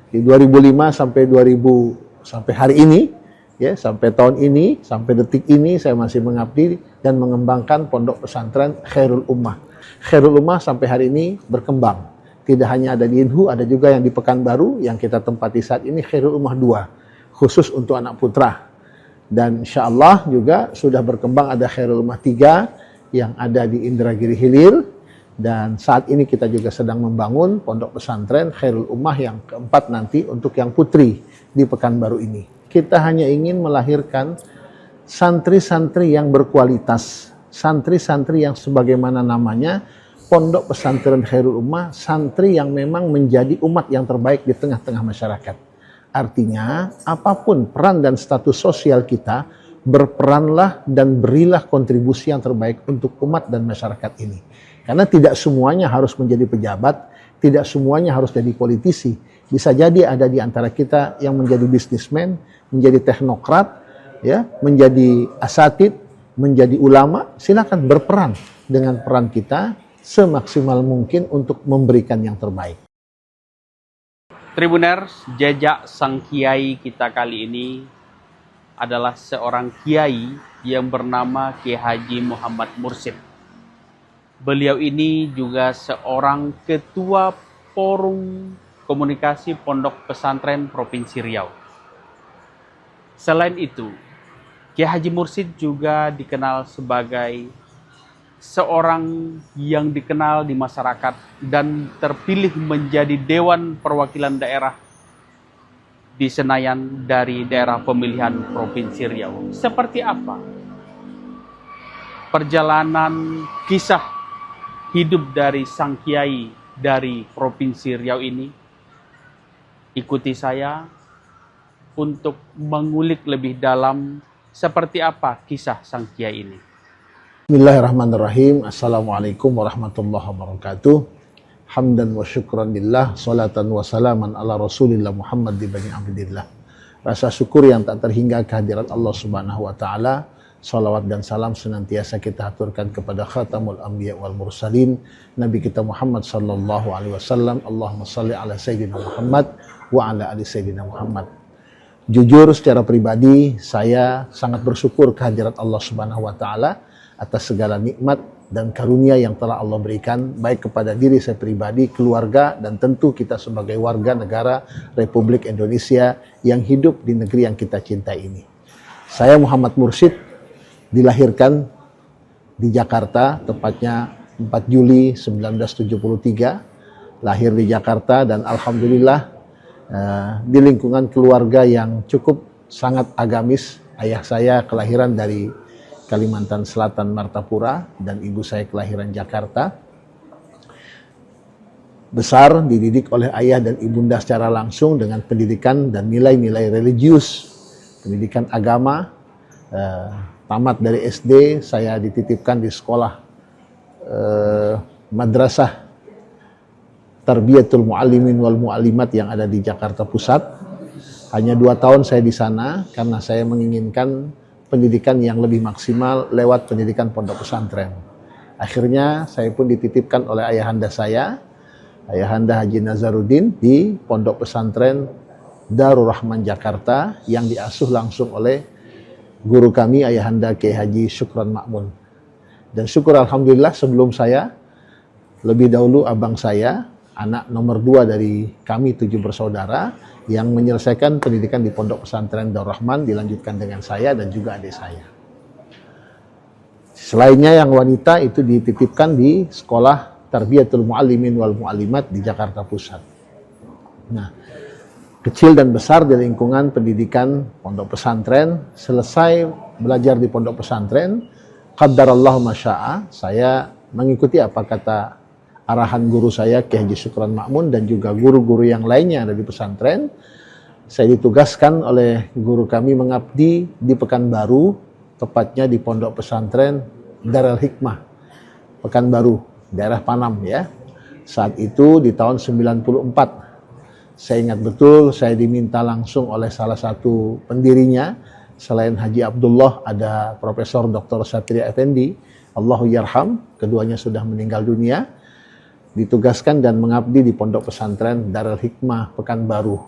Di 2005 sampai hari ini, ya, sampai tahun ini, sampai detik ini saya masih mengabdi dan mengembangkan Pondok Pesantren Khairul Ummah. Khairul Ummah sampai hari ini berkembang. Tidak hanya ada di Inhu, ada juga yang di Pekanbaru yang kita tempati saat ini, Khairul Ummah 2, khusus untuk anak putra. Dan insya Allah juga sudah berkembang ada Khairul Ummah 3 yang ada di Indragiri Hilir. Dan saat ini kita juga sedang membangun Pondok Pesantren Khairul Ummah yang keempat nanti untuk yang putri di Pekanbaru ini. Kita hanya ingin melahirkan santri-santri yang berkualitas, santri-santri yang sebagaimana namanya Pondok Pesantren Khairul Ummah, santri yang memang menjadi umat yang terbaik di tengah-tengah masyarakat. Artinya, apapun peran dan status sosial kita, berperanlah dan berilah kontribusi yang terbaik untuk umat dan masyarakat ini. Karena tidak semuanya harus menjadi pejabat, tidak semuanya harus jadi politisi. Bisa jadi ada di antara kita yang menjadi bisnismen, menjadi teknokrat, ya, menjadi asatid, menjadi ulama. Silakan berperan dengan peran kita semaksimal mungkin untuk memberikan yang terbaik. Tribuners, jejak sang kiai kita kali ini adalah seorang kiai yang bernama Kiai Haji Muhammad Mursyid. Beliau ini juga seorang ketua Forum Komunikasi Pondok Pesantren Provinsi Riau. Selain itu, Kiai Haji Mursyid juga dikenal sebagai seorang yang dikenal di masyarakat dan terpilih menjadi Dewan Perwakilan Daerah di Senayan dari daerah pemilihan Provinsi Riau. Seperti apa perjalanan kisah hidup dari sang kiai dari Provinsi Riau ini? Ikuti saya untuk mengulik lebih dalam seperti apa kisah sang kiai ini. Bismillahirrahmanirrahim. Assalamualaikum warahmatullahi wabarakatuh. Hamdan wa syukran lillah, salatan wa salaman ala rasulillah Muhammad ibn Abdillah. Rasa syukur yang tak terhingga kehadirat Allah Subhanahu wa taala. Salawat dan salam senantiasa kita aturkan kepada khatamul anbiya wal mursalin, Nabi kita Muhammad sallallahu alaihi wasallam. Allahumma shalli ala sayyidina Muhammad wa ala ali sayyidina Muhammad. Jujur secara pribadi saya sangat bersyukur kehadirat Allah Subhanahu wa taala atas segala nikmat dan karunia yang telah Allah berikan baik kepada diri saya pribadi, keluarga, dan tentu kita sebagai warga negara Republik Indonesia yang hidup di negeri yang kita cintai ini. Saya Muhammad Mursyid dilahirkan di Jakarta, tepatnya 4 Juli 1973, lahir di Jakarta dan alhamdulillah di lingkungan keluarga yang cukup sangat agamis. Ayah saya kelahiran dari Kalimantan Selatan, Martapura, dan ibu saya kelahiran Jakarta. Besar dididik oleh ayah dan ibunda secara langsung dengan pendidikan dan nilai-nilai religius, pendidikan agama. Tamat dari SD, saya dititipkan di sekolah Madrasah Tarbiyatul Muallimin wal Muallimat yang ada di Jakarta Pusat. Hanya 2 tahun saya di sana karena saya menginginkan pendidikan yang lebih maksimal lewat pendidikan pondok pesantren. Akhirnya saya pun dititipkan oleh ayahanda saya, Ayahanda Haji Nazaruddin, di Pondok Pesantren Darul Rahman Jakarta yang diasuh langsung oleh guru kami Ayahanda Kiai Haji Syukron Ma'mun. Dan syukur alhamdulillah sebelum saya, lebih dahulu abang saya, anak nomor 2 dari kami 7 bersaudara yang menyelesaikan pendidikan di Pondok Pesantren Darul Rahman, dilanjutkan dengan saya dan juga adik saya. Selainnya yang wanita itu dititipkan di sekolah Tarbiyatul Muallimin wal Muallimat di Jakarta Pusat. Nah, kecil dan besar di lingkungan pendidikan pondok pesantren. Selesai belajar di pondok pesantren, qaddarallahu masya'a, saya mengikuti apa kata arahan guru saya Kiai Haji Syukron Ma'mun dan juga guru-guru yang lainnya yang ada di pesantren. Saya ditugaskan oleh guru kami mengabdi di Pekanbaru, tepatnya di pondok pesantren Darul Hikmah Pekanbaru, daerah Panam ya. Saat itu di tahun 94. Saya ingat betul, saya diminta langsung oleh salah satu pendirinya. Selain Haji Abdullah, ada Profesor Dr. Satria Effendi, Allahu yarham, keduanya sudah meninggal dunia. Ditugaskan dan mengabdi di Pondok Pesantren Darul Hikmah Pekanbaru.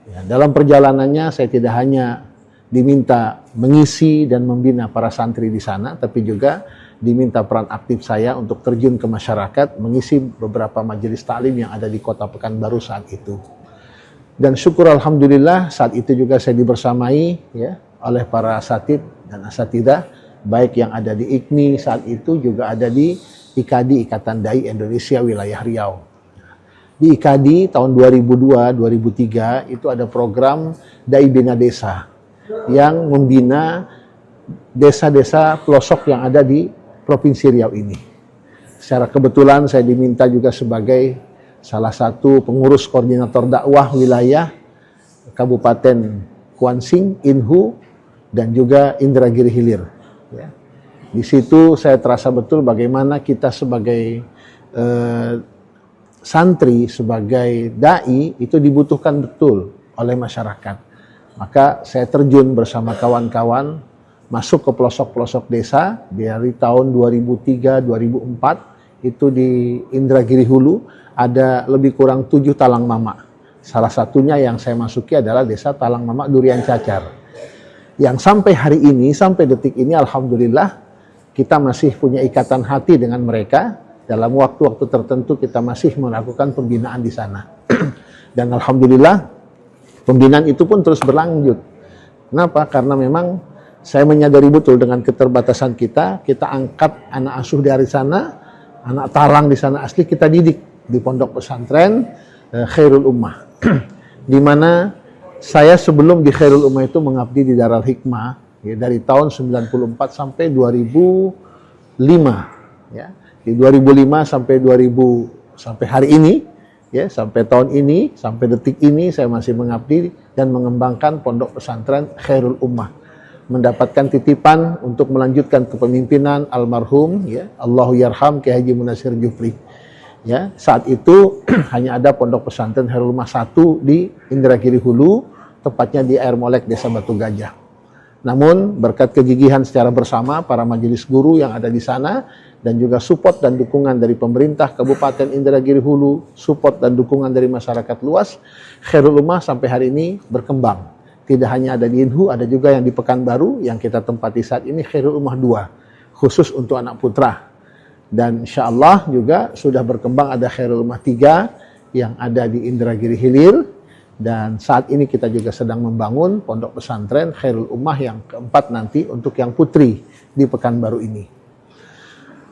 Ya, dalam perjalanannya saya tidak hanya diminta mengisi dan membina para santri di sana, tapi juga diminta peran aktif saya untuk terjun ke masyarakat, mengisi beberapa majelis taklim yang ada di Kota Pekanbaru saat itu. Dan syukur alhamdulillah saat itu juga saya dibersamai ya oleh para asatid dan asatidah, baik yang ada di IKMI saat itu juga ada di IKADI, Ikatan Dai Indonesia Wilayah Riau. Di IKADI tahun 2002-2003 itu ada program Dai Bina Desa yang membina desa-desa pelosok yang ada di Provinsi Riau ini. Secara kebetulan saya diminta juga sebagai salah satu pengurus koordinator dakwah wilayah Kabupaten Kuansing, Inhu, dan juga Indragiri Hilir. Ya. Di situ saya terasa betul bagaimana kita sebagai santri, sebagai dai itu dibutuhkan betul oleh masyarakat. Maka saya terjun bersama kawan-kawan masuk ke pelosok-pelosok desa dari tahun 2003-2004 itu di Indragiri Hulu ada lebih kurang 7 talang mama. Salah satunya yang saya masuki adalah desa Talang Mama Durian Cacar. Yang sampai hari ini, sampai detik ini alhamdulillah kita masih punya ikatan hati dengan mereka. Dalam waktu-waktu tertentu kita masih melakukan pembinaan di sana. Dan alhamdulillah pembinaan itu pun terus berlanjut. Kenapa? Karena memang saya menyadari betul dengan keterbatasan kita angkat anak asuh dari sana, anak talang di sana asli kita didik di pondok pesantren Khairul Ummah. Di mana saya sebelum di Khairul Ummah itu mengabdi di Darul Hikmah ya, dari tahun 94 sampai 2005 ya. Di 2005 sampai 2000 sampai hari ini ya, sampai tahun ini, sampai detik ini saya masih mengabdi dan mengembangkan pondok pesantren Khairul Ummah. Mendapatkan titipan untuk melanjutkan kepemimpinan almarhum ya, Allahu yarham Kiai Haji Munasir Jufri. Ya, saat itu hanya ada pondok pesantren Khairul Ummah 1 di Indragiri Hulu, tepatnya di Air Molek, Desa Batu Gajah. Namun berkat kegigihan secara bersama para majelis guru yang ada di sana dan juga support dan dukungan dari pemerintah Kabupaten Indragiri Hulu, support dan dukungan dari masyarakat luas, Khairul Ummah sampai hari ini berkembang. Tidak hanya ada di Inhu, ada juga yang di Pekanbaru yang kita tempati saat ini Khairul Ummah 2, khusus untuk anak putra. Dan insya Allah juga sudah berkembang ada Khairul Ummah 3 yang ada di Indragiri Hilir. Dan saat ini kita juga sedang membangun pondok pesantren Khairul Ummah yang keempat nanti untuk yang putri di Pekanbaru ini.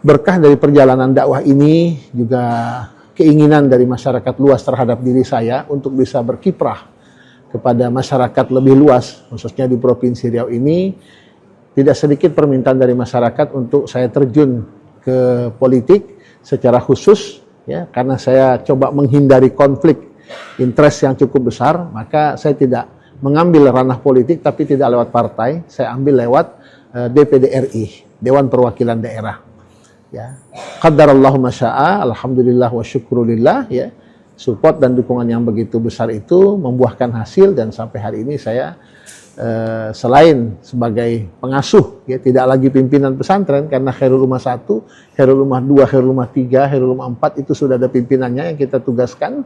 Berkah dari perjalanan dakwah ini juga keinginan dari masyarakat luas terhadap diri saya untuk bisa berkiprah kepada masyarakat lebih luas, khususnya di Provinsi Riau ini. Tidak sedikit permintaan dari masyarakat untuk saya terjun ke politik secara khusus, ya, karena saya coba menghindari konflik interest yang cukup besar, maka saya tidak mengambil ranah politik tapi tidak lewat partai, saya ambil lewat DPD RI, Dewan Perwakilan Daerah. Ya, qadarallahu masya'a, alhamdulillah wa syukrulillah, ya. Support dan dukungan yang begitu besar itu membuahkan hasil dan sampai hari ini saya selain sebagai pengasuh, ya, tidak lagi pimpinan pesantren karena Khairul Ummah 1, Khairul Ummah 2, Khairul Ummah 3, Khairul Ummah 4 itu sudah ada pimpinannya yang kita tugaskan.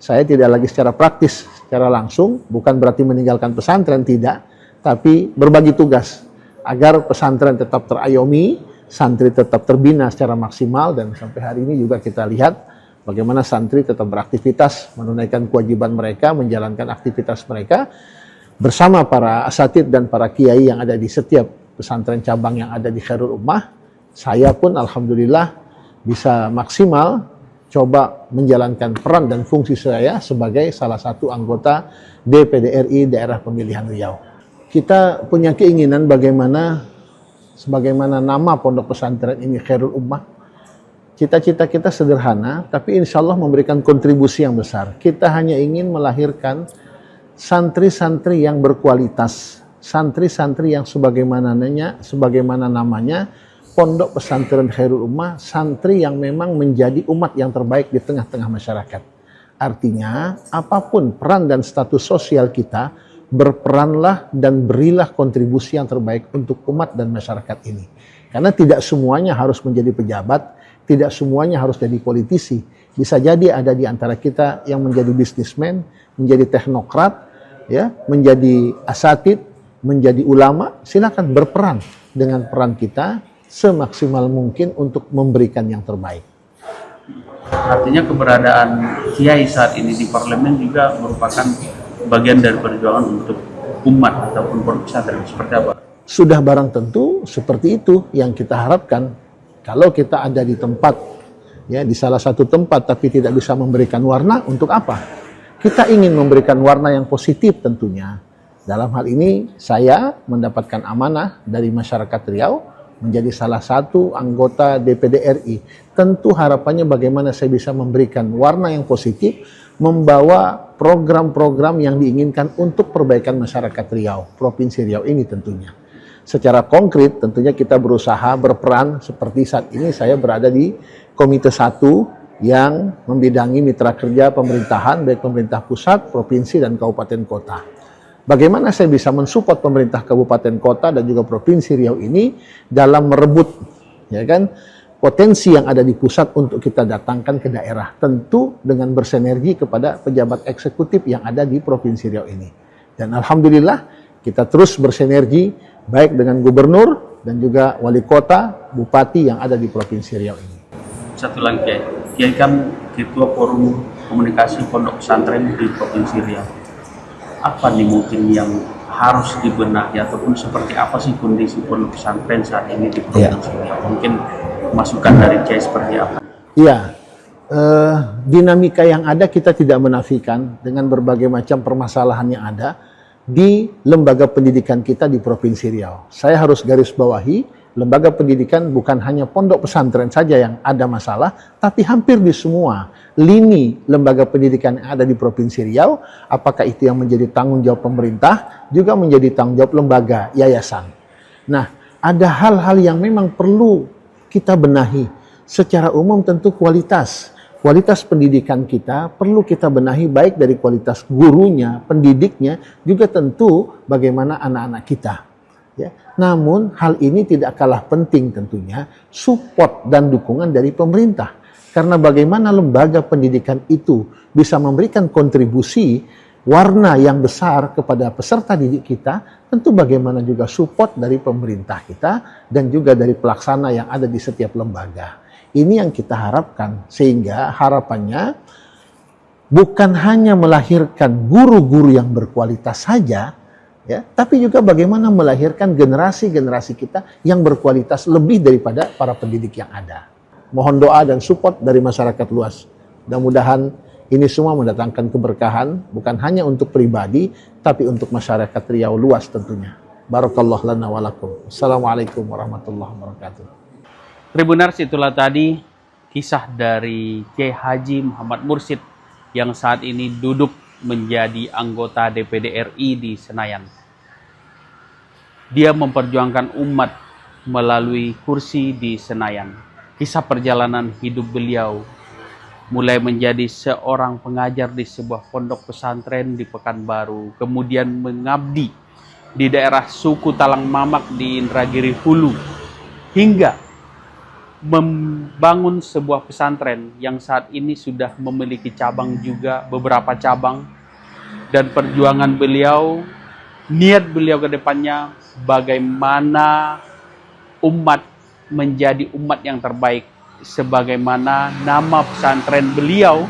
Saya tidak lagi secara praktis, secara langsung, bukan berarti meninggalkan pesantren, tidak, tapi berbagi tugas agar pesantren tetap terayomi, santri tetap terbina secara maksimal, dan sampai hari ini juga kita lihat bagaimana santri tetap beraktivitas, menunaikan kewajiban mereka, menjalankan aktivitas mereka bersama para asatid dan para kiai yang ada di setiap pesantren cabang yang ada di Khairul Ummah. Saya pun alhamdulillah bisa maksimal coba menjalankan peran dan fungsi saya sebagai salah satu anggota DPD RI Daerah Pemilihan Riau. Kita punya keinginan sebagaimana nama pondok pesantren ini Khairul Ummah. Cita-cita kita sederhana, tapi insya Allah memberikan kontribusi yang besar. Kita hanya ingin melahirkan santri-santri yang berkualitas, santri-santri yang sebagaimana namanya, pondok pesantren Khairul Ummah, santri yang memang menjadi umat yang terbaik di tengah-tengah masyarakat. Artinya, apapun peran dan status sosial kita, berperanlah dan berilah kontribusi yang terbaik untuk umat dan masyarakat ini. Karena tidak semuanya harus menjadi pejabat, tidak semuanya harus jadi politisi. Bisa jadi ada di antara kita yang menjadi bisnismen, menjadi teknokrat, ya, menjadi asatid, menjadi ulama, silakan berperan dengan peran kita semaksimal mungkin untuk memberikan yang terbaik. Artinya keberadaan kiai saat ini di parlemen juga merupakan bagian dari perjuangan untuk umat ataupun pondok pesantren, seperti apa? Sudah barang tentu seperti itu yang kita harapkan. Kalau kita ada di tempat, ya, di salah satu tempat tapi tidak bisa memberikan warna, untuk apa? Kita ingin memberikan warna yang positif tentunya. Dalam hal ini saya mendapatkan amanah dari masyarakat Riau menjadi salah satu anggota DPD RI. Tentu harapannya bagaimana saya bisa memberikan warna yang positif, membawa program-program yang diinginkan untuk perbaikan masyarakat Riau, Provinsi Riau ini tentunya. Secara konkret tentunya kita berusaha berperan seperti saat ini saya berada di Komite 1 yang membidangi mitra kerja pemerintahan, baik pemerintah pusat, provinsi, dan kabupaten kota. Bagaimana saya bisa mensupport pemerintah kabupaten kota dan juga Provinsi Riau ini dalam merebut, ya kan, potensi yang ada di pusat untuk kita datangkan ke daerah, tentu dengan bersinergi kepada pejabat eksekutif yang ada di Provinsi Riau ini. Dan alhamdulillah kita terus bersinergi baik dengan gubernur dan juga wali kota, bupati yang ada di Provinsi Riau ini. Satu lagi, Kiai. Kiai kan Ketua Forum Komunikasi Pondok Pesantren di Provinsi Riau. Apa nih mungkin yang harus dibenahi ataupun seperti apa sih kondisi pondok pesantren saat ini di Provinsi Riau? Mungkin masukan dari Kiai seperti apa? Iya, dinamika yang ada kita tidak menafikan dengan berbagai macam permasalahan yang ada di lembaga pendidikan kita di Provinsi Riau. Saya harus garis bawahi, lembaga pendidikan bukan hanya pondok pesantren saja yang ada masalah, tapi hampir di semua lini lembaga pendidikan yang ada di Provinsi Riau, apakah itu yang menjadi tanggung jawab pemerintah, juga menjadi tanggung jawab lembaga, yayasan. Nah, ada hal-hal yang memang perlu kita benahi. Secara umum tentu kualitas pendidikan kita perlu kita benahi, baik dari kualitas gurunya, pendidiknya, juga tentu bagaimana anak-anak kita. Ya. Namun hal ini tidak kalah penting tentunya support dan dukungan dari pemerintah. Karena bagaimana lembaga pendidikan itu bisa memberikan kontribusi warna yang besar kepada peserta didik kita, tentu bagaimana juga support dari pemerintah kita dan juga dari pelaksana yang ada di setiap lembaga. Ini yang kita harapkan, sehingga harapannya bukan hanya melahirkan guru-guru yang berkualitas saja, ya, tapi juga bagaimana melahirkan generasi-generasi kita yang berkualitas lebih daripada para pendidik yang ada. Mohon doa dan support dari masyarakat luas. Mudah-mudahan ini semua mendatangkan keberkahan, bukan hanya untuk pribadi, tapi untuk masyarakat Riau luas tentunya. Barakallahu lana wa lakum. Assalamualaikum warahmatullahi wabarakatuh. Tribuners, itulah tadi kisah dari Kiai Haji Muhammad Mursid yang saat ini duduk menjadi anggota DPD RI di Senayan. Dia memperjuangkan umat melalui kursi di Senayan. Kisah perjalanan hidup beliau mulai menjadi seorang pengajar di sebuah pondok pesantren di Pekanbaru, kemudian mengabdi di daerah suku Talang Mamak di Indragiri Hulu, hingga membangun sebuah pesantren yang saat ini sudah memiliki cabang juga, beberapa cabang. Dan perjuangan beliau, niat beliau ke depannya, bagaimana umat menjadi umat yang terbaik, sebagaimana nama pesantren beliau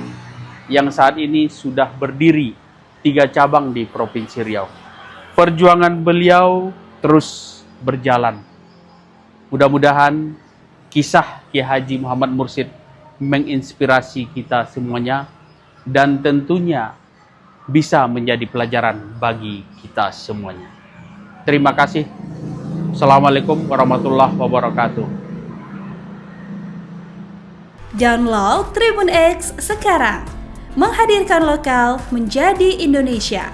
yang saat ini sudah berdiri 3 cabang di Provinsi Riau. Perjuangan beliau terus berjalan. Mudah-mudahan kisah Kiai Haji Muhammad Mursid menginspirasi kita semuanya dan tentunya bisa menjadi pelajaran bagi kita semuanya. Terima kasih. Assalamualaikum warahmatullahi wabarakatuh. Download Tribun X sekarang, menghadirkan lokal menjadi Indonesia.